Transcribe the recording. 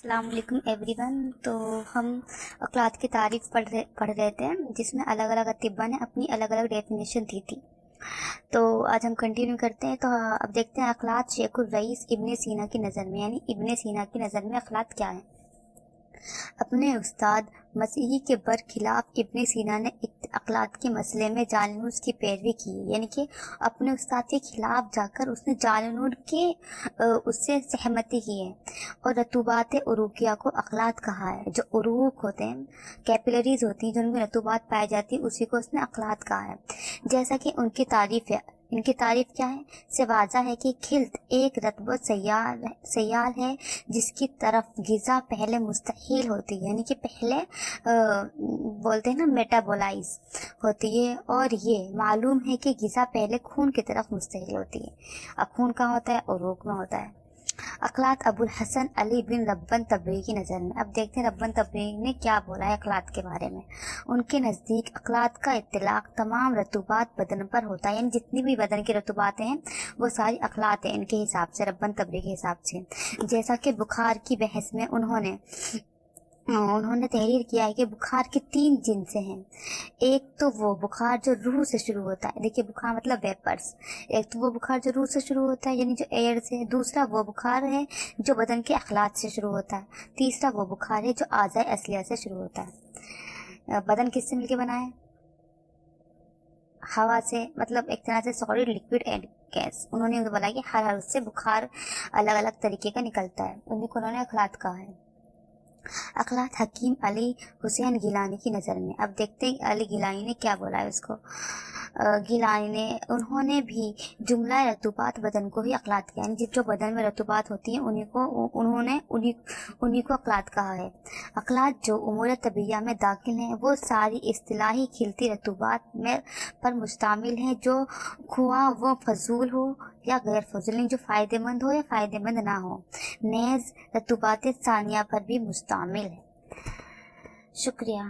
السلام علیکم every one. تو ہم اخلاق کی تعریف پڑھ رہے تھے جس میں الگ الگ اطباء نے اپنی الگ الگ ڈیفینیشن دی تھی. تو آج ہم کنٹینیو کرتے ہیں. تو اب دیکھتے ہیں اخلاق شیخ الرئیس ابن سینا کی نظر میں، یعنی ابن سینا کی نظر میں اخلاق کیا ہے. اپنے استاد مسیحی کے برخلاف ابن سینا نے اخلاق کے مسئلے میں جالنوس کی پیروی کی، یعنی کہ اپنے استاد کے خلاف جا کر اس نے جالنوس کے اس سے سہمتی کی ہے. اور رطوبات عروقیہ کو اخلاق کہا ہے. جو عروق ہوتے ہیں، کیپلریز ہوتی ہیں جن میں رطوبات پائی جاتی ہے، اسی کو اس نے اخلاق کہا ہے. جیسا کہ ان کی تعریف ہے، ان کی تعریف کیا ہے؟ سے واضح ہے کہ خلط ایک رطب سیال ہے جس کی طرف غذا پہلے مستحیل ہوتی ہے، یعنی کہ پہلے بولتے ہیں نا میٹابولائز ہوتی ہے. اور یہ معلوم ہے کہ غذا پہلے خون کی طرف مستحیل ہوتی ہے. اب خون کہاں ہوتا ہے؟ عروق میں ہوتا ہے. اخلاق ابو الحسن علی بن ربن تبریزی کی نظر میں. اب دیکھتے ہیں ربن تبریزی نے کیا بولا ہے اخلاق کے بارے میں. ان کے نزدیک اخلاق کا اطلاق تمام رطوبات بدن پر ہوتا ہے، یعنی جتنی بھی بدن کی رطوبات ہیں وہ ساری اخلاق ہیں ان کے حساب سے، ربن تبریزی کے حساب سے. جیسا کہ بخار کی بحث میں انہوں نے تحریر کیا ہے کہ بخار کی 3 جنسیں ہیں. ایک تو وہ بخار جو روح سے شروع ہوتا ہے، دیکھیے بخار مطلب ویپرز. ایک تو وہ بخار جو روح سے شروع ہوتا ہے یعنی جو ایئر سے. دوسرا وہ بخار ہے جو بدن کے اخلاق سے شروع ہوتا ہے. تیسرا وہ بخار ہے جو اعضاء اصلیہ سے شروع ہوتا ہے. بدن کس سے مل کے بنا ہے؟ ہوا سے، مطلب ایک طرح سے سالڈ، لکوڈ اینڈ گیس. انہوں نے بولا کہ ہر اس سے بخار الگ الگ طریقے کا نکلتا ہے. انہوں نے اخلاق کہا ہے. اخلاق حکیم علی حسین گیلانی کی نظر میں. اب دیکھتے ہیں علی گیلانی نے کیا بولا ہے اس کو. انہوں نے بھی جملہ رطوبات بدن کو ہی اخلاق کیا، یعنی جو بدن میں رطوبات ہوتی ہیں انہیں کو اخلاق کہا ہے. اخلاق جو امور طبیعیہ میں داخل ہیں وہ ساری اصطلاحی کھلتی رطوبات پر مشتمل ہیں، جو خواہ وہ فضول ہو یا غیر فضول، جو فائدہ مند ہو یا فائدہ مند نہ ہو. نیز رطوبات ثانیہ پر بھی مشتمل ہے. شکریہ.